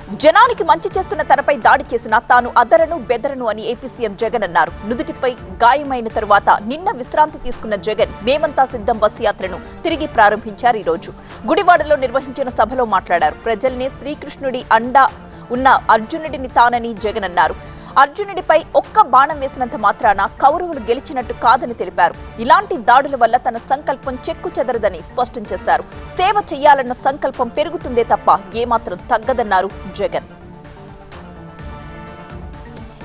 జనానికి మంచి చేస్తున్న తనపై దాడి చేసిన తాను అదరను బెదరను అని ఏపీ సీఎం జగన్ అన్నారు. నుదుటిపై గాయమైన తరువాత నిన్న విశ్రాంతి తీసుకున్న జగన్ మేమంతా సిద్ధం బస్ యాత్రను తిరిగి ప్రారంభించారు. ఈ రోజు గుడివాడలో నిర్వహించిన సభలో మాట్లాడారు. ప్రజల్ని శ్రీకృష్ణుడి అండా ఉన్న అర్జునుడిని తానని జగన్ అన్నారు. అర్జునుడిపై ఒక్క బాణం వేసినంత మాత్రాన కౌరవులు గెలిచినట్టు కాదని తెలిపారు. ఇలాంటి దాడుల వల్ల తన సంకల్పం చెక్కు చెదరదని స్పష్టం చేశారు. సేవ చేయాలన్న సంకల్పం పెరుగుతుందే తప్ప ఏమాత్రం తగ్గదన్నారు జగన్.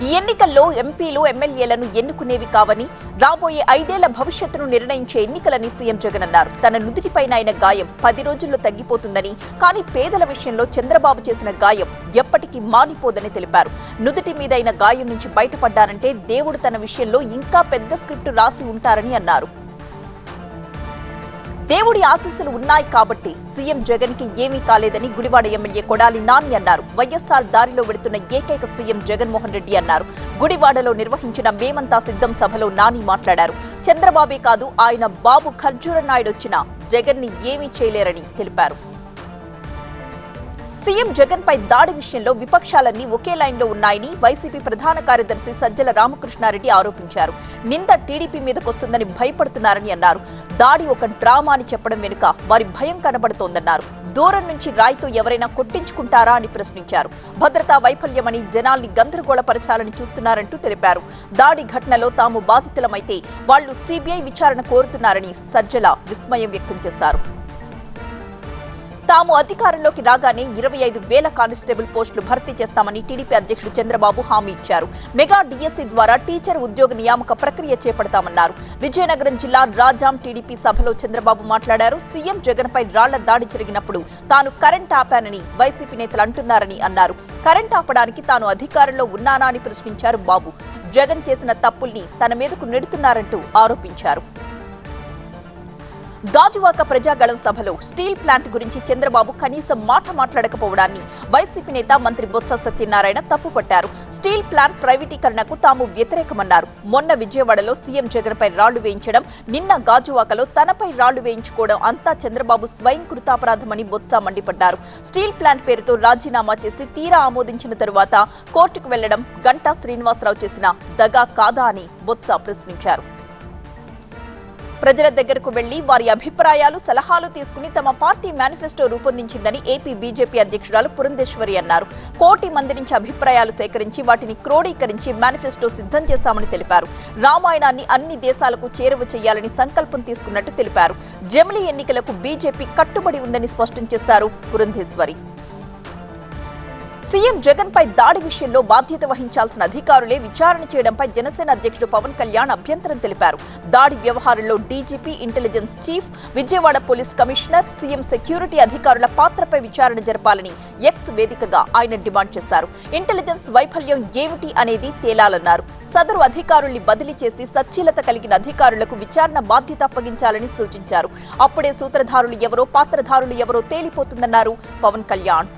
ఈ ఎన్నికల్లో ఎంపీలు ఎమ్మెల్యేలను ఎన్నుకునేవి కావని, రాబోయే 5 ఏళ్ల భవిష్యత్తును నిర్ణయించే ఎన్నికలని సీఎం జగన్ అన్నారు. తన నుదుటిపైన అయిన గాయం 10 రోజుల్లో తగ్గిపోతుందని, కానీ పేదల విషయంలో చంద్రబాబు చేసిన గాయం ఎప్పటికీ మానిపోదని తెలిపారు. నుదుటి మీదైన గాయం నుంచి బయటపడ్డారంటే దేవుడు తన విషయంలో ఇంకా పెద్ద స్క్రిప్ట్ రాసి ఉంటారని అన్నారు. దేవుడి ఆశీస్సులు ఉన్నాయి కాబట్టి సీఎం జగన్ కి ఏమీ కాలేదని గుడివాడ ఎమ్మెల్యే కొడాలి నాని అన్నారు. వైఎస్ఆర్ దారిలో వెళుతున్న ఏకైక సీఎం జగన్మోహన్ రెడ్డి అన్నారు. గుడివాడలో నిర్వహించిన మేమంతా సిద్ధం సభలో నాని మాట్లాడారు. చంద్రబాబే కాదు, ఆయన బాబు ఖర్జూర నాయుడు వచ్చినా జగన్ ని ఏమీ చేయలేరని తెలిపారు. సీఎం జగన్ పై దాడి విషయంలో విపక్షాలన్నీ ఒకే లైన్లో ఉన్నాయని వైసీపీ ప్రధాన కార్యదర్శి సజ్జల రామకృష్ణారెడ్డి ఆరోపించారు. నింద టీడీపీ మీదకొస్తుందని భయపడుతున్నారని అన్నారు. దాడి ఒక డ్రామా అని చెప్పడం వెనుక వారి భయం కనబడుతోందన్నారు. దూరం నుంచి రాయితో ఎవరైనా కొట్టించుకుంటారా అని ప్రశ్నించారు. భద్రతా వైఫల్యమని జనాల్ని గందరగోళపరచాలని చూస్తున్నారంటూ తెలిపారు. దాడి ఘటనలో తాము బాధితులమైతే వాళ్లు సీబీఐ విచారణ కోరుతున్నారని సజ్జల విస్మయం వ్యక్తం చేశారు. తాము అధికారంలోకి రాగానే 25,000 కానిస్టేబుల్ పోస్టులు భర్తీ చేస్తామని టీడీపీ అధ్యక్షుడు చంద్రబాబు హామీ ఇచ్చారు. మెగా డిఎస్సీ ద్వారా టీచర్ ఉద్యోగ నియామక ప్రక్రియ చేపడతామన్నారు. విజయనగరం జిల్లా రాజాం టీడీపీ సభలో చంద్రబాబు మాట్లాడారు. సీఎం జగన్ పై రాళ్ల దాడి జరిగినప్పుడు తాను కరెంట్ ఆపానని వైసీపీ నేతలు అంటున్నారని అన్నారు. కరెంట్ ఆపడానికి తాను అధికారంలో ఉన్నానా అని ప్రశ్నించారు బాబు. జగన్ చేసిన తప్పుల్ని తన మీదకు నెడుతున్నారంటూ ఆరోపించారు. గాజువాక ప్రజాగళం సభలో స్టీల్ ప్లాంట్ గురించి చంద్రబాబు కనీసం మాట మాట్లాడకపోవడాన్ని వైసీపీ నేత మంత్రి బొత్స సత్యనారాయణ తప్పుపట్టారు. స్టీల్ ప్లాంట్ ప్రైవేటీకరణకు తాము వ్యతిరేకమన్నారు. మొన్న విజయవాడలో సీఎం జగన్ పై రాళ్లు వేయించడం, నిన్న గాజువాకలో తనపై రాళ్లు వేయించుకోవడం అంతా చంద్రబాబు స్వయం కృతాపరాధమని బొత్స మండిపడ్డారు. స్టీల్ ప్లాంట్ పేరుతో రాజీనామా చేసి తీరా ఆమోదించిన తరువాత కోర్టుకు వెళ్లడం గంటా శ్రీనివాసరావు చేసిన దగా కాదా అని బొత్స ప్రశ్నించారు. ప్రజల దగ్గరకు వెళ్లి వారి అభిప్రాయాలు, సలహాలు తీసుకుని తమ పార్టీ మేనిఫెస్టో రూపొందించిందని ఏపీ బీజేపీ అధ్యక్షురాలు పురంధేశ్వరి అన్నారు. 1 కోటి మంది నుంచి అభిప్రాయాలు సేకరించి వాటిని క్రోడీకరించి మేనిఫెస్టో సిద్ధం చేశామని తెలిపారు. రామాయణాన్ని అన్ని దేశాలకు చేరువ చేయాలని సంకల్పం తీసుకున్నట్టు తెలిపారు. జమిలీ ఎన్నికలకు బీజేపీ కట్టుబడి ఉందని స్పష్టం చేశారు పురంధేశ్వరి. సీఎం జగన్ పై దాడి విషయంలో బాధ్యత వహించాల్సిన అధికారులే విచారణ చేయడంపై జనసేన అధ్యక్షుడు పవన్ కళ్యాణ్ అభ్యంతరం తెలిపారు. దాడి వ్యవహారంలో DGP, intelligence chief, Vijayawada police commissioner, CM security అధికారుల పాత్రపై విచారణ జరపాలని ఎక్స్ వేదికగా ఆయన డిమాండ్ చేశారు. ఇంటెలిజెన్స్ వైఫల్యం ఏమిటి అనేది తేలాలన్నారు. సదరు అధికారుల్ని బదిలీ చేసి సచ్చీలత కలిగిన అధికారులకు విచారణ బాధ్యత అప్పగించాలని సూచించారు. అప్పుడే సూత్రధారులు ఎవరో, పాత్రధారులు ఎవరో తేలిపోతుందన్నారు పవన్ కళ్యాణ్.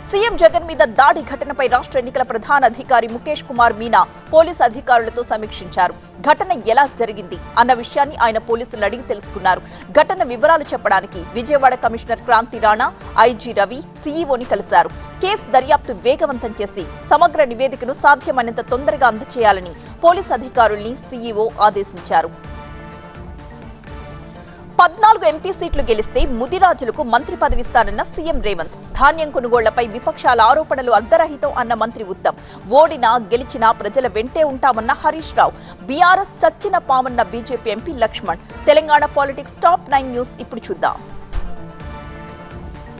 సీఎం జగన్ మీద దాడి ఘటనపై రాష్ట్ర ఎన్నికల ప్రధాన అధికారి ముఖేష్ కుమార్ మీనా పోలీసు అధికారులతో సమీక్షించారు. ఘటన ఎలా జరిగింది అన్న విషయాన్ని ఆయన పోలీసులు అడిగి తెలుసుకున్నారు. ఘటన వివరాలు చెప్పడానికి విజయవాడ కమిషనర్ క్రాంతి రాణా, ఐజీ రవి, సీఈఓని కలిశారు. కేసు దర్యాప్తు వేగవంతం చేసి సమగ్ర నివేదికను సాధ్యమైనంత తొందరగా అందజేయాలని పోలీసు అధికారుల్ని సీఈఓ ఆదేశించారు. 14 ఎంపీ సీట్లు గెలిస్తే ముదిరాజులకు మంత్రి పదవిస్తానన్న సీఎం రేవంత్. ధాన్యం కొనుగోళ్లపై విపక్షాల ఆరోపణలు అర్ధరహితం అన్న మంత్రి ఉత్తమ్. ఓడినా గెలిచినా ప్రజల వెంటే ఉంటామన్న హరీష్ రావు. బీఆర్ఎస్ చచ్చిన పామన్న BJP MP Laxman. Telangana politics top 9 news ఇప్పుడు చూద్దాం.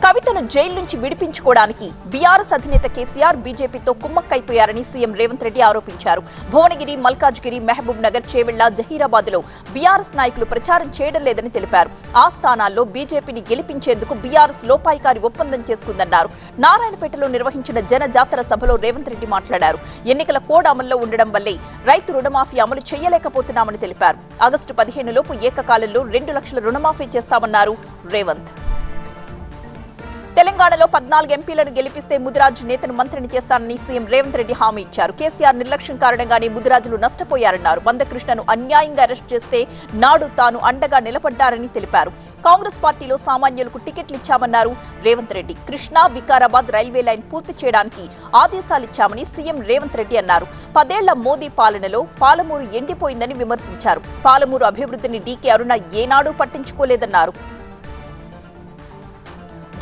కవితను జైలు నుంచి విడిపించుకోవడానికి బీఆర్ఎస్ అధినేత కేసీఆర్ బీజేపీతో కుమ్మక్కైపోయారని సీఎం రేవంత్ రెడ్డి ఆరోపించారు. భువనగిరి, మల్కాజ్గిరి, మహబూబ్ నగర్, చేవెళ్ల, జహీరాబాద్లో బీఆర్ఎస్ నాయకులు ప్రచారం చేయడం లేదని తెలిపారు. ఆ స్థానాల్లో బీజేపీని గెలిపించేందుకు బీఆర్ఎస్ లోపాయికారి ఒప్పందం చేసుకుందన్నారు. నారాయణపేటలో నిర్వహించిన జన జాతర సభలో రేవంత్ రెడ్డి మాట్లాడారు. ఎన్నికల కోడ్ అమల్లో ఉండడం వల్లే రైతు రుణమాఫీ అమలు చేయలేకపోతున్నామని తెలిపారు. ఆగస్టు 15 లోపు ఏకకాలంలో 2 లక్షల రుణమాఫీ చేస్తామన్నారు రేవంత్. తెలంగాణలో 14 ఎంపీలను గెలిపిస్తే ముదిరాజ్ నేతను మంత్రిని చేస్తానని సీఎం రేవంత్ రెడ్డి హామీ ఇచ్చారు. కేసీఆర్ నిర్లక్ష్యం కారణంగానే ముదిరాజులు నష్టపోయారన్నారు. మందకృష్ణను అన్యాయంగా అరెస్ట్ చేస్తే నాడు తాను అండగా నిలబడ్డారని తెలిపారు. కాంగ్రెస్ పార్టీలో సామాన్యులకు టికెట్లు ఇచ్చామన్నారు రేవంత్ రెడ్డి. కృష్ణా వికారాబాద్ రైల్వే లైన్ పూర్తి చేయడానికి ఆదేశాలిచ్చామని సీఎం రేవంత్ రెడ్డి అన్నారు. 10 ఏళ్ల మోదీ పాలనలో పాలమూరు ఎండిపోయిందని విమర్శించారు. పాలమూరు అభివృద్ధిని డీకే అరుణ ఏనాడూ పట్టించుకోలేదన్నారు.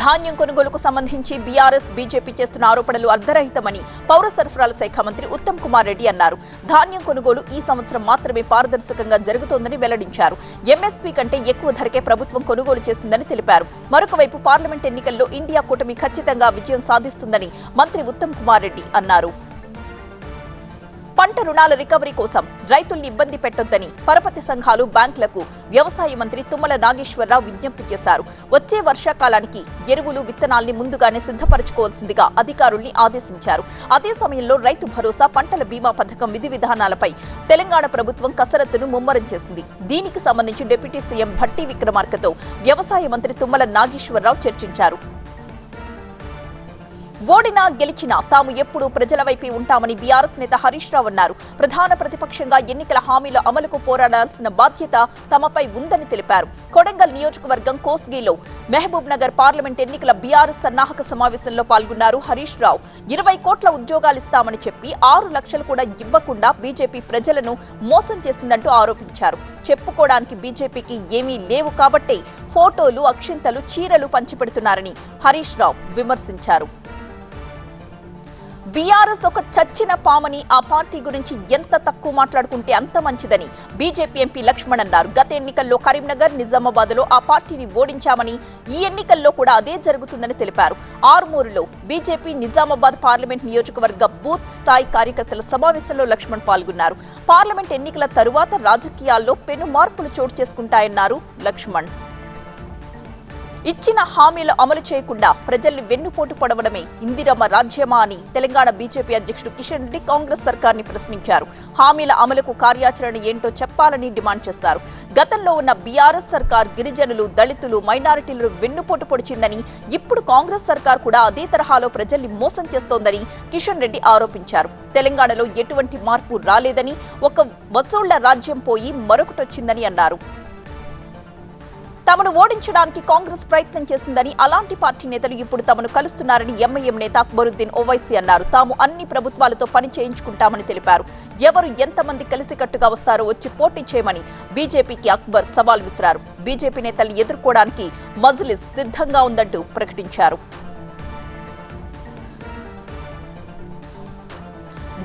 ధాన్యం కొనుగోలుకు సంబంధించి బీఆర్ఎస్ బీజేపీ చేస్తున్న ఆరోపణలు అర్ధరహితమని పౌర సరఫరాల శాఖ మంత్రి ఉత్తమ్ కుమార్ రెడ్డి అన్నారు. ధాన్యం కొనుగోలు ఈ సంవత్సరం మాత్రమే పారదర్శకంగా జరుగుతోందని వెల్లడించారు. ఎంఎస్పీ కంటే ఎక్కువ ధరకే ప్రభుత్వం కొనుగోలు చేస్తుందని తెలిపారు. మరొక వైపు పార్లమెంట్ ఎన్నికల్లో ఇండియా కూటమి ఖచ్చితంగా విజయం సాధిస్తుందని మంత్రి ఉత్తమ్ కుమార్ రెడ్డి అన్నారు. పంట రుణాల రికవరీ కోసం రైతుల్ని ఇబ్బంది పెట్టొద్దని పరపతి సంఘాలు బ్యాంకులకు వ్యవసాయ మంత్రి తుమ్మల నాగేశ్వరరావు విజ్ఞప్తి చేశారు. వచ్చే వర్షాకాలానికి ఎరువులు విత్తనాల్ని ముందుగానే సిద్ధపరచుకోవాల్సిందిగా అధికారుల్ని ఆదేశించారు. అదే సమయంలో రైతు భరోసా పంటల బీమా పథకం విధి విధానాలపై తెలంగాణ ప్రభుత్వం కసరత్తును ముమ్మరం చేసింది. దీనికి సంబంధించి డిప్యూటీ సీఎం భట్టి విక్రమార్కతో వ్యవసాయ మంత్రి తుమ్మల నాగేశ్వరరావు చర్చించారు. ఓడినా గెలిచినా తాము ఎప్పుడూ ప్రజల వైపే ఉంటామని బీఆర్ఎస్ నేత హరీష్ రావు అన్నారు. ప్రధాన ప్రతిపక్షంగా ఎన్నికల హామీల అమలుకు పోరాడాల్సిన బాధ్యత తమపై ఉందని తెలిపారు. కొడంగల్ నియోజకవర్గం కోస్గిలో మహబూబ్ నగర్ పార్లమెంట్ ఎన్నికల బీఆర్ఎస్ సన్నాహక సమావేశంలో పాల్గొన్నారు హరీష్ రావు. 20 కోట్ల ఉద్యోగాలిస్తామని చెప్పి 6 లక్షలు కూడా ఇవ్వకుండా బీజేపీ ప్రజలను మోసం చేసిందంటూ ఆరోపించారు. చెప్పుకోవడానికి బీజేపీకి ఏమీ లేవు కాబట్టే ఫోటోలు, అక్షింతలు, చీరలు పంచిపెడుతున్నారని హరీష్ రావు విమర్శించారు. బీఆర్ఎస్ ఒక చచ్చిన పామని, ఆ పార్టీ గురించి ఎంత తక్కువ మాట్లాడుకుంటే అంత మంచిదని బీజేపీ ఎంపీ లక్ష్మణ్ అన్నారు. గత ఎన్నికల్లో కరీంనగర్, నిజామాబాద్లో ఆ పార్టీని ఓడించామని, ఈ ఎన్నికల్లో కూడా అదే జరుగుతుందని తెలిపారు. ఆర్మూరులో బీజేపీ నిజామాబాద్ పార్లమెంట్ నియోజకవర్గ బూత్ స్థాయి కార్యకర్తల సమావేశంలో లక్ష్మణ్ పాల్గొన్నారు. పార్లమెంట్ ఎన్నికల తరువాత రాజకీయాల్లో పెను మార్పులు చోటు చేసుకుంటాయన్నారు లక్ష్మణ్. ఇచ్చిన హామీలు అమలు చేయకుండా ప్రజల్ని వెన్నుపోటు పొడవడమే ఇందిరమ్మ రాజ్యమా అని తెలంగాణ బీజేపీ అధ్యక్షుడు కిషన్ రెడ్డి కాంగ్రెస్ సర్కార్ని ప్రశ్నించారు. హామీల అమలుకు కార్యాచరణ ఏంటో చెప్పాలని డిమాండ్ చేశారు. గతంలో ఉన్న బీఆర్ఎస్ సర్కార్ గిరిజనులు, దళితులు, మైనారిటీలను వెన్నుపోటు పొడిచిందని, ఇప్పుడు కాంగ్రెస్ సర్కార్ కూడా అదే తరహాలో ప్రజల్ని మోసం చేస్తోందని కిషన్ రెడ్డి ఆరోపించారు. తెలంగాణలో ఎటువంటి మార్పు రాలేదని, ఒక వసూళ్ల రాజ్యం పోయి మరొకటొచ్చిందని అన్నారు. తమను ఓడించడానికి కాంగ్రెస్ ప్రయత్నం చేసిందని, అలాంటి పార్టీ నేతలు ఇప్పుడు తమను కలుస్తున్నారని ఎంఐఎం నేత అక్బరుద్దీన్ ఓవైసీ అన్నారు. తాము అన్ని ప్రభుత్వాలతో పని చేయించుకుంటామని తెలిపారు. ఎవరు ఎంతమంది కలిసికట్టుగా వస్తారో వచ్చి పోటీ చేయమని బీజేపీకి అక్బర్ సవాల్ విసిరారు. బీజేపీ నేతల్ని ఎదుర్కోవడానికి మజ్లిస్ సిద్ధంగా ఉందంటూ ప్రకటించారు.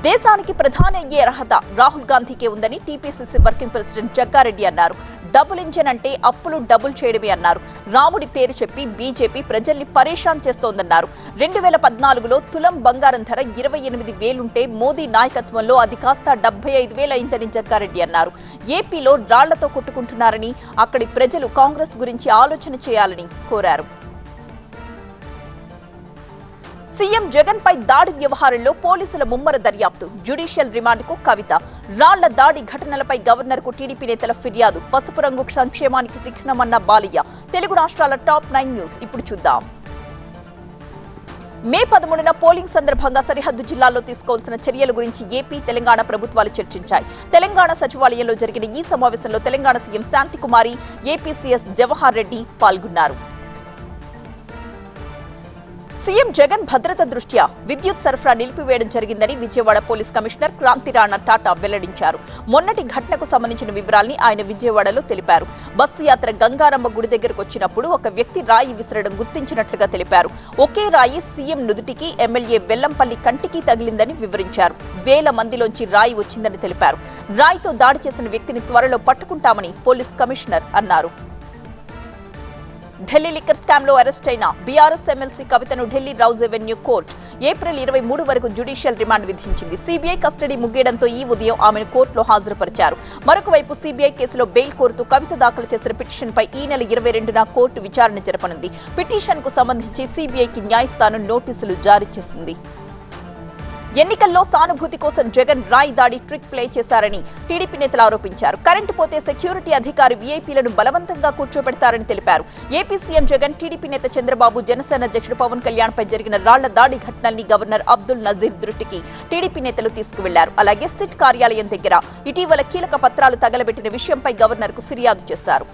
దేశానికి ప్రధాని అయ్యే అర్హత రాహుల్ గాంధీకే ఉందని టీపీసీసీ వర్కింగ్ ప్రెసిడెంట్ జగ్గారెడ్డి అన్నారు. డబుల్ ఇంజన్ అంటే అప్పులు డబుల్ చేయడమే అన్నారు. రాముడి పేరు చెప్పి బీజేపీ ప్రజల్ని పరేషాన్ చేస్తోందన్నారు. 2014లో తులం బంగారం ధర 28,000 ఉంటే మోదీ నాయకత్వంలో అది కాస్త 75,000 అయిందని జగ్గారెడ్డి అన్నారు. ఏపీలో రాళ్లతో కొట్టుకుంటున్నారని, అక్కడి ప్రజలు కాంగ్రెస్ గురించి ఆలోచన చేయాలని కోరారు. సీఎం జగన్ పై దాడి వ్యవహారంలో పోలీసుల ముమ్మర దర్యాప్తు, జ్యుడిషియల్ రిమాండ్కు కవిత. రాళ్ల దాడి ఘటనలపై గవర్నర్కు టీడీపీ నేతల ఫిర్యాదు. పసుపు రంగు సంక్షేమానికి చిహ్నమన్న బాలయ్య. తెలుగు రాష్ట్రాల టాప్ 9 న్యూస్ ఇప్పుడు చూద్దాం. మే 13న పోలింగ్ సందర్భంగా సరిహద్దు జిల్లాల్లో తీసుకోవాల్సిన చర్యల గురించి ఏపీ, తెలంగాణ ప్రభుత్వాలు చర్చించాయి. తెలంగాణ సచివాలయంలో జరిగిన ఈ సమావేశంలో Telangana CM Santhi Kumari, AP CS Jawahar Reddy పాల్గొన్నారు. సీఎం జగన్ భద్రత దృష్ట్యా విద్యుత్ సరఫరా నిలిపివేయడం జరిగిందని విజయవాడ పోలీస్ కమిషనర్ క్రాంతి రాణా టాటా వెల్లడించారు. మొన్నటి ఘటనకు సంబంధించిన వివరాల్ని ఆయన విజయవాడలో తెలిపారు. బస్సు యాత్ర గంగారమ్మ గుడి దగ్గరకు వచ్చినప్పుడు ఒక వ్యక్తి రాయి విసరడం గుర్తించినట్లుగా తెలిపారు. ఒకే రాయి సీఎం నుదుటికి, ఎమ్మెల్యే బెల్లంపల్లి కంటికి తగిలిందని వివరించారు. వేల మందిలోంచి రాయి వచ్చిందని తెలిపారు. రాయితో దాడి చేసిన వ్యక్తిని త్వరలో పట్టుకుంటామని పోలీస్ కమిషనర్ అన్నారు. ఢిల్లీ లిక్కర్ స్కామ్ లో అరెస్ట్ అయిన బీఆర్ఎస్ ఎమ్మెల్సీ కవితను Delhi Rouse avenue court April 23 వరకు జ్యుడిషియల్ రిమాండ్ విధించింది. సీబీఐ కస్టడీ ముగియడంతో ఈ ఉదయం ఆమెను కోర్టులో హాజరుపరిచారు. మరొక వైపు సీబీఐ కేసులో బెయిల్ కోరుతూ కవిత దాఖలు చేసిన పిటిషన్పై ఈ నెల 22న కోర్టు విచారణ జరపనుంది. పిటిషన్ కు సంబంధించి సీబీఐకి న్యాయస్థానం నోటీసులు జారీ చేసింది. ఎన్నికల్లో సానుభూతి కోసం జగన్ రాయి దాడి ట్రిక్ ప్లే చేశారని టీడీపీ నేతలు ఆరోపించారు. కరెంటు పోతే సెక్యూరిటీ అధికారి వీఐపీలను బలవంతంగా కూర్చోబెడతారని తెలిపారు. ఏపీ సీఎం జగన్, టీడీపీ నేత చంద్రబాబు, జనసేన అధ్యక్షుడు పవన్ కళ్యాణ్ పై జరిగిన రాళ్ల దాడి ఘటనల్ని గవర్నర్ అబ్దుల్ నజీర్ దృష్టికి టీడీపీ నేతలు తీసుకువెళ్లారు. అలాగే సిట్ కార్యాలయం దగ్గర ఇటీవల కీలక పత్రాలు తగలబెట్టిన విషయంపై గవర్నర్ కు ఫిర్యాదు చేశారు.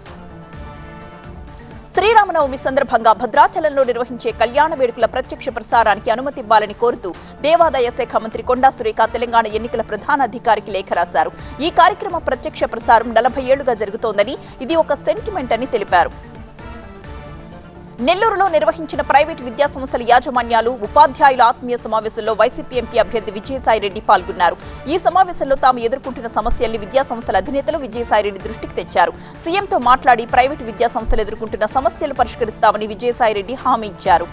శ్రీరామనవమి సందర్భంగా భద్రాచలంలో నిర్వహించే కళ్యాణ వేడుకల ప్రత్యక్ష ప్రసారానికి అనుమతి ఇవ్వాలని కోరుతూ దేవాదాయ శాఖ మంత్రి కొండా సురేఖ తెలంగాణ ఎన్నికల ప్రధాన అధికారికి లేఖ రాశారు. ఈ కార్యక్రమం ప్రత్యక్ష ప్రసారం 40 ఏళ్లుగా జరుగుతోందని, ఇది ఒక సెంటిమెంట్ అని తెలిపారు. నెల్లూరులో నిర్వహించిన ప్రైవేటు విద్యాసంస్థల యాజమాన్యాలు, ఉపాధ్యాయుల ఆత్మీయ సమావేశంలో వైసీపీ ఎంపీ అభ్యర్థి విజయసాయిరెడ్డి పాల్గొన్నారు. ఈ సమావేశంలో తాము ఎదుర్కొంటున్న సమస్యల్ని విద్యాసంస్థల అధినేతలు విజయసాయిరెడ్డి దృష్టికి తెచ్చారు. సీఎంతో మాట్లాడి ప్రైవేటు విద్యాసంస్థలు ఎదుర్కొంటున్న సమస్యలు పరిష్కరిస్తామని విజయసాయిరెడ్డి హామీ ఇచ్చారు.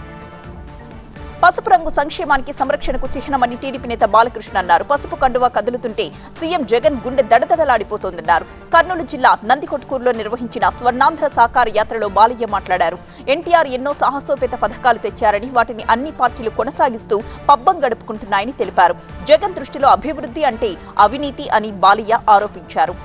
పసుపు రంగు సంక్షేమానికి, సంరక్షణకు చిహ్నమని టీడీపీ నేత బాలకృష్ణ అన్నారు. పసుపు కండువా కదులుతుంటే సీఎం జగన్ గుండె దడదడలాడిపోతోందన్నారు. కర్నూలు జిల్లా నందికొట్కూరులో నిర్వహించిన స్వర్ణాంధ్ర సాకార యాత్రలో బాలయ్య మాట్లాడారు. ఎన్టీఆర్ ఎన్నో సాహసోపేత పథకాలు తెచ్చారని, వాటిని అన్ని పార్టీలు కొనసాగిస్తూ పబ్బం గడుపుకుంటున్నాయని తెలిపారు. జగన్ దృష్టిలో అభివృద్ధి అంటే అవినీతి అని బాలయ్య ఆరోపించారు.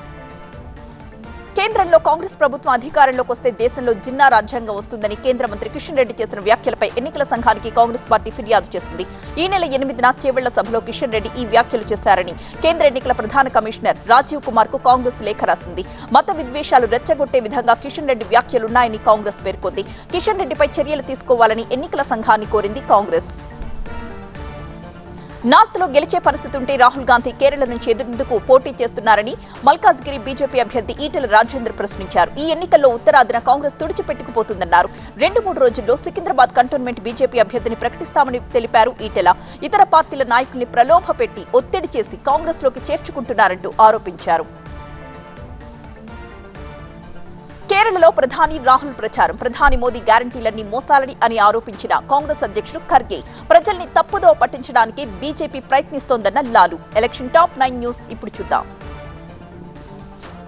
కేంద్రంలో కాంగ్రెస్ ప్రభుత్వం అధికారంలోకి వస్తే దేశంలో జిన్నా రాజ్యాంగం వస్తుందని కేంద్ర మంత్రి కిషన్ రెడ్డి చేసిన వ్యాఖ్యలపై ఎన్నికల సంఘానికి కాంగ్రెస్ పార్టీ ఫిర్యాదు చేసింది. ఈ నెల 8న చేవెళ్ల సభలో కిషన్ రెడ్డి ఈ వ్యాఖ్యలు చేశారని కేంద్ర ఎన్నికల ప్రధాన కమిషనర్ రాజీవ్ కుమార్ కు కాంగ్రెస్ లేఖ రాసింది. మత విద్వేషాలు రెచ్చగొట్టే విధంగా కిషన్ రెడ్డి వ్యాఖ్యలున్నాయని కాంగ్రెస్ పేర్కొంది. కిషన్ రెడ్డిపై చర్యలు తీసుకోవాలని ఎన్నికల సంఘాన్ని కోరింది కాంగ్రెస్. నార్త్ లో గెలిచే పరిస్థితి ఉంటే రాహుల్ గాంధీ కేరళ నుంచి ఎందుకు పోటీ చేస్తున్నారని మల్కాజ్గిరి బీజేపీ అభ్యర్థి ఈటెల రాజేందర్ ప్రశ్నించారు. ఈ ఎన్నికల్లో ఉత్తరాదిన కాంగ్రెస్ తుడిచిపెట్టుకుపోతుందన్నారు. 2-3 రోజుల్లో సికింద్రాబాద్ కంటోన్మెంట్ బీజేపీ అభ్యర్థిని ప్రకటిస్తామని తెలిపారు ఈటెల. ఇతర పార్టీల నాయకుల్ని ప్రలోభపెట్టి ఒత్తిడి చేసి కాంగ్రెస్ లోకి చేర్చుకుంటున్నారంటూ ఆరోపించారు. కేరళలో ప్రధాని రాహుల్ ప్రచారం. ప్రధాని మోదీ గ్యారంటీలన్నీ మోసాలని అని ఆరోపించిన కాంగ్రెస్ అధ్యక్షుడు ఖర్గే, ప్రజల్ని తప్పుదో పట్టించడానికి బీజేపీ ప్రయత్నిస్తోందన్న లాలు. ఎలక్షన్ టాప్ 9 న్యూస్ ఇప్పుడు చూద్దాం.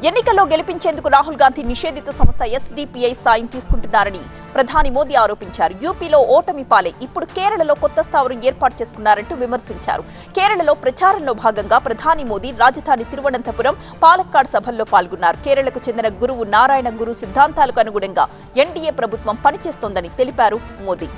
ఎన్నికల్లో గెలిపించేందుకు రాహుల్ గాంధీ నిషేధిత సంస్థ ఎస్డిపిఐ సాయం తీసుకుంటున్నారని ప్రధాని మోదీ ఆరోపించారు. యూపీలో ఓటమి పాలే ఇప్పుడు కేరళలో కొత్త స్థావరం ఏర్పాటు చేసుకున్నారంటూ విమర్శించారు. కేరళలో ప్రచారంలో భాగంగా ప్రధాని మోదీ రాజధాని తిరువనంతపురం, పాలక్కాడ్ సభల్లో పాల్గొన్నారు. కేరళకు చెందిన గురువు నారాయణ గురు సిద్ధాంతాలకు అనుగుణంగా ఎన్డీఏ ప్రభుత్వం పనిచేస్తోందని తెలిపారు మోదీ.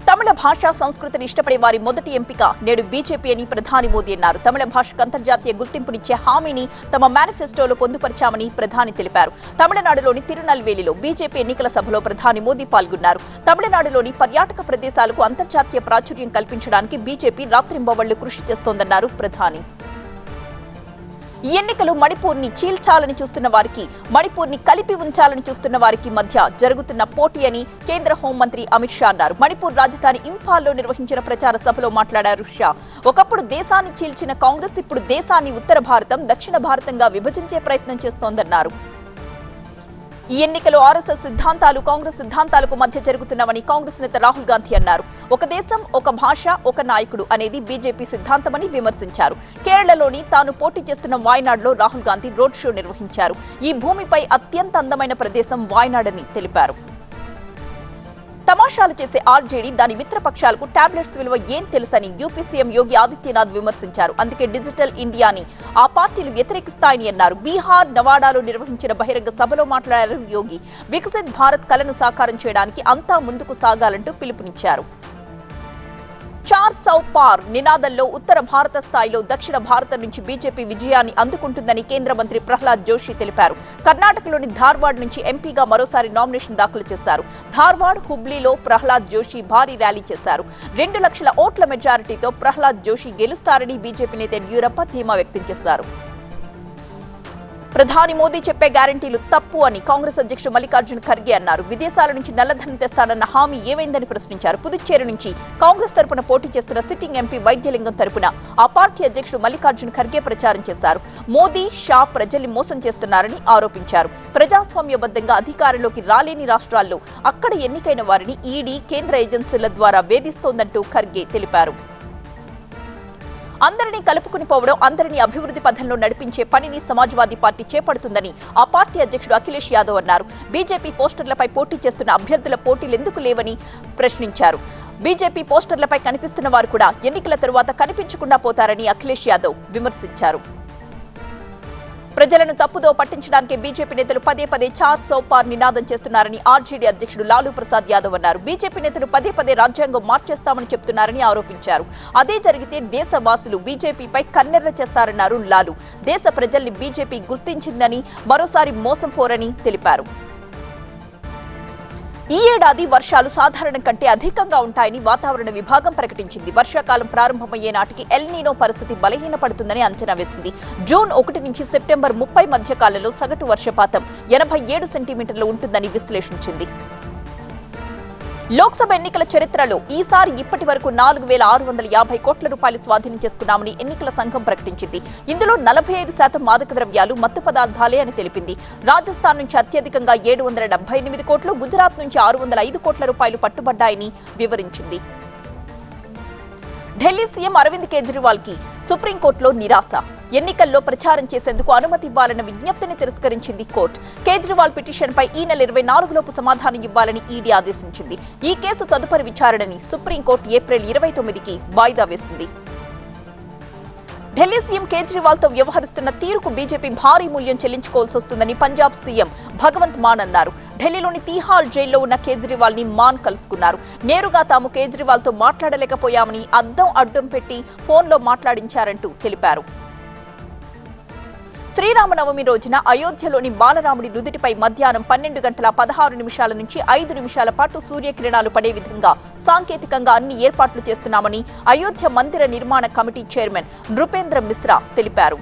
తమిళ భాషా సంస్కృతిని ఇష్టపడే వారి మొదటి ఎంపిక నేడు బీజేపీ అని ప్రధాని మోదీ అన్నారు. తమిళ భాషకు అంతర్జాతీయ గుర్తింపునిచ్చే హామీని తమ మేనిఫెస్టోలో పొందుపరిచామని ప్రధాని తెలిపారు. తమిళనాడులోని తిరునల్వేలిలో బీజేపీ ఎన్నికల సభలో ప్రధాని మోదీ పాల్గొన్నారు. తమిళనాడులోని పర్యాటక ప్రదేశాలకు అంతర్జాతీయ ప్రాచుర్యం కల్పించడానికి బీజేపీ రాత్రింబవళ్లు కృషి చేస్తోందన్నారు ప్రధాని. ఈ ఎన్నికలు మణిపూర్ని చీల్చాలని చూస్తున్న వారికి, మణిపూర్ని కలిపి ఉంచాలని చూస్తున్న వారికి మధ్య జరుగుతున్న పోటీ అని కేంద్ర హోంమంత్రి అమిత్ షా అన్నారు. మణిపూర్ రాజధాని ఇంఫాల్లో నిర్వహించిన ప్రచార సభలో మాట్లాడారు షా. ఒకప్పుడు దేశాన్ని చీల్చిన కాంగ్రెస్ ఇప్పుడు దేశాన్ని ఉత్తర భారతం, దక్షిణ భారతంగా విభజించే ప్రయత్నం చేస్తోందన్నారు. ఈ ఎన్నికలో ఆర్ఎస్ఎస్ సిద్ధాంతాలు కాంగ్రెస్ సిద్ధాంతాలకు మధ్య జరుగుతున్నామని కాంగ్రెస్ నేత రాహుల్ గాంధీ అన్నారు. ఒక దేశం, ఒక భాష, ఒక నాయకుడు అనేది బీజేపీ సిద్ధాంతమని విమర్శించారు. కేరళలోని తాను పోటీ చేస్తున్న వాయనాడ్లో రాహుల్ గాంధీ రోడ్ షో నిర్వహించారు. ఈ భూమిపై అత్యంత అందమైన ప్రదేశం వాయనాడ్ అని తెలిపారు. తమాషాలు చేసే ఆర్జేడీ, దాని మిత్రపక్షాలకు టాబ్లెట్స్ విలువ ఏం తెలుసని యూపీ సీఎం యోగి ఆదిత్యనాథ్ విమర్శించారు. అందుకే డిజిటల్ ఇండియాని ఆ పార్టీలు వ్యతిరేకిస్తాయని అన్నారు. బీహార్, నవాడాలో నిర్వహించిన బహిరంగ సభలో మాట్లాడారు యోగి. వికసిత్ భారత్ కలను సాకారం చేయడానికి అంతా ముందుకు సాగాలంటూ పిలుపునిచ్చారు. 400 పార్ నినాదంలో ఉత్తర భారత స్థాయిలో దక్షిణ భారతం నుంచి బీజేపీ విజయాన్ని అందుకుంటుందని కేంద్ర మంత్రి ప్రహ్లాద్ జోషి తెలిపారు. కర్ణాటకలోని ధార్వాడ్ నుంచి ఎంపీగా మరోసారి నామినేషన్ దాఖలు చేశారు. ధార్వాడ్, హుబ్లీలో ప్రహ్లాద్ జోషి భారీ ర్యాలీ చేశారు. 2 లక్షల ఓట్ల మెజారిటీతో ప్రహ్లాద్ జోషి గెలుస్తారని బీజేపీ నేత యడ్యూరప్ప ధీమా వ్యక్తం చేశారు. ప్రధాని మోదీ చెప్పే గ్యారంటీలు తప్పు అని కాంగ్రెస్ అధ్యక్షుడు మల్లికార్జున ఖర్గే అన్నారు. విదేశాల నుంచి నల్లధనం తెస్తానన్న హామీ ఏమైందని ప్రశ్నించారు. పుదుచ్చేరి నుంచి కాంగ్రెస్ తరపున పోటీ చేస్తున్న సిట్టింగ్ ఎంపీ వైద్యలింగం తరపున ఆ పార్టీ అధ్యక్షుడు మల్లికార్జున ఖర్గే ప్రచారం చేశారు. మోదీ, షా ప్రజల్ని మోసం చేస్తున్నారని ఆరోపించారు. ప్రజాస్వామ్యబద్ధంగా అధికారంలోకి రాలేని రాష్ట్రాల్లో అక్కడ ఎన్నికైన వారిని ఈడీ, కేంద్ర ఏజెన్సీల ద్వారా వేధిస్తోందంటూ ఖర్గే తెలిపారు. అందరినీ కలుపుకుని పోవడం, అందరినీ అభివృద్ధి పథంలో నడిపించే పనిని సమాజ్వాదీ పార్టీ చేపడుతుందని ఆ పార్టీ అధ్యక్షుడు అఖిలేష్ యాదవ్ అన్నారు. బీజేపీ పోస్టర్లపై పోటీ చేస్తున్న అభ్యర్థుల పోటీలెందుకు లేవని ప్రశ్నించారు. బీజేపీ పోస్టర్లపై కనిపిస్తున్న వారు కూడా ఎన్నికల తరువాత కనిపించకుండా పోతారని అఖిలేష్ యాదవ్ విమర్శించారు. ప్రజలను తప్పుదో పట్టించడానికి బీజేపీ నేతలు పదే పదే 400 పార్ నినాదం చేస్తున్నారని ఆర్జేడీ అధ్యక్షుడు లాలూ ప్రసాద్ యాదవ్ అన్నారు. బీజేపీ నేతలు పదే పదే రాజ్యాంగం మార్చేస్తామని చెప్తున్నారని ఆరోపించారు. అదే జరిగితే దేశవాసులు బీజేపీపై కన్నెర్ర చేస్తారన్నారు లాలూ. దేశ ప్రజల్ని బీజేపీ గుర్తించిందని, మరోసారి మోసం పోరని తెలిపారు. ఈ ఏడాది వర్షాలు సాధారణం కంటే అధికంగా ఉంటాయని వాతావరణ విభాగం ప్రకటించింది. వర్షాకాలం ప్రారంభమయ్యే నాటికి ఎల్ నీనో పరిస్థితి బలహీనపడుతుందని అంచనా వేసింది. జూన్ 1 నుంచి సెప్టెంబర్ 30 మధ్య కాలంలో సగటు వర్షపాతం 87 సెంటీమీటర్లు ఉంటుందని విశ్లేషించింది. లోక్సభ ఎన్నికల చరిత్రలో ఈసారి ఇప్పటి వరకు 4,650 కోట్ల రూపాయలు స్వాధీనం చేసుకున్నామని ఎన్నికల సంఘం ప్రకటించింది. ఇందులో 45% మాదక ద్రవ్యాలు, మత్తు పదార్థాలే అని తెలిపింది. రాజస్థాన్ నుంచి అత్యధికంగా 778 కోట్లు, గుజరాత్ నుంచి 605 కోట్ల రూపాయలు పట్టుబడ్డాయని వివరించింది. ఢిల్లీ సీఎం అరవింద్ కేజ్రీవాల్ కి సుప్రీంకోర్టులో నిరాశ. ఎన్నికల్లో ప్రచారం చేసేందుకు అనుమతి ఇవ్వాలన్న విజ్ఞప్తిని తిరస్కరించింది కోర్టు. కేజ్రీవాల్ పిటిషన్పై ఈ నెల 24 లోపు సమాధానం ఇవ్వాలని ఈడీ ఆదేశించింది. ఈ కేసు తదుపరి విచారణని సుప్రీంకోర్టు ఏప్రిల్ 29కి వాయిదా వేసింది. ఢిల్లీ సీఎం కేజ్రీవాల్ తో వ్యవహరిస్తున్న తీరుకు బీజేపీ భారీ మూల్యం చెల్లించుకోవాల్సి వస్తుందని పంజాబ్ సీఎం భగవంత్ మాన్ అన్నారు. ఢిల్లీలోని తీహార్ జైల్లో ఉన్న కేజ్రీవాల్ ని మాన్ కలుసుకున్నారు. నేరుగా తాము కేజ్రీవాల్ తో మాట్లాడలేకపోయామని అడ్డం పెట్టి ఫోన్లో మాట్లాడించారంటూ తెలిపారు. శ్రీరామనవమి రోజున అయోధ్యలోని బాలరాముడి నుదుటిపై మధ్యాహ్నం 12 గంటల 16 నిమిషాల నుంచి 5 నిమిషాల పాటు సూర్యకిరణాలు పడే విధంగా సాంకేతికంగా అన్ని ఏర్పాట్లు చేస్తున్నామని అయోధ్య మందిర నిర్మాణ కమిటీ చైర్మన్ నృపేంద్ర మిశ్రా తెలిపారు.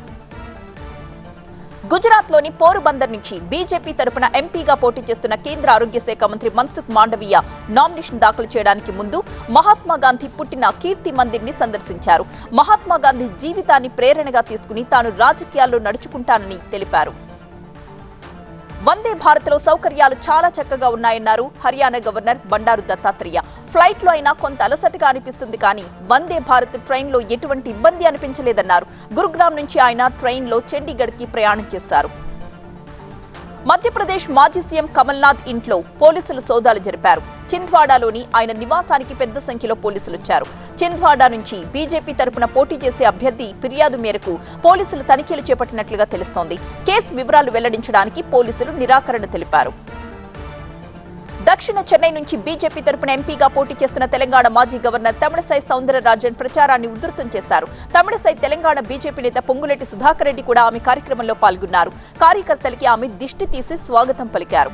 గుజరాత్లోని పోరుబందర్ నుంచి బీజేపీ తరపున ఎంపీగా పోటీ చేస్తున్న కేంద్ర ఆరోగ్య శాఖ మంత్రి మన్సుఖ్ మాండవీయ నామినేషన్ దాఖలు చేయడానికి ముందు మహాత్మాగాంధీ పుట్టిన కీర్తి మందిర్ని సందర్శించారు. మహాత్మాగాంధీ జీవితాన్ని ప్రేరణగా తీసుకుని తాను రాజకీయాల్లో నడుచుకుంటానని తెలిపారు. వందే భారత్ లో సౌకర్యాలు చాలా చక్కగా ఉన్నాయన్నారు హర్యానా గవర్నర్ బండారు దత్తాత్రేయ. ఫ్లైట్ లో అయినా కొంత అలసటగా అనిపిస్తుంది, కానీ వందే భారత్ ట్రైన్ లో ఎటువంటి ఇబ్బంది అనిపించలేదన్నారు. గురుగ్రామ్ నుంచి ఆయన ట్రైన్ లో చండీగఢ్ కి ప్రయాణం చేశారు. మధ్యప్రదేశ్ మాజీ సీఎం కమల్నాథ్ ఇంట్లో పోలీసులు సోదాలు జరిపారు. చింద్వాడాలోని ఆయన నివాసానికి పెద్ద సంఖ్యలో పోలీసులు వచ్చారు. చింద్వాడా నుంచి బీజేపీ తరపున పోటీ చేసే అభ్యర్థి ఫిర్యాదు మేరకు పోలీసులు తనిఖీలు చేపట్టినట్లుగా తెలుస్తోంది. కేసు వివరాలు వెల్లడించడానికి పోలీసులు నిరాకరణ తెలిపారు. దక్షిణ చెన్నై నుంచి బీజేపీ తరపున ఎంపీగా పోటీ చేస్తున్న తెలంగాణ మాజీ గవర్నర్ తమిళసై సౌందరరాజన్ ప్రచారాన్ని ఉధృతం చేశారు. తమిళసై తెలంగాణ బీజేపీ నేత పొంగులేటి సుధాకర్ రెడ్డి కూడా ఆమె కార్యక్రమంలో పాల్గొన్నారు. కార్యకర్తలకి ఆమె దిష్టి తీసి స్వాగతం పలికారు.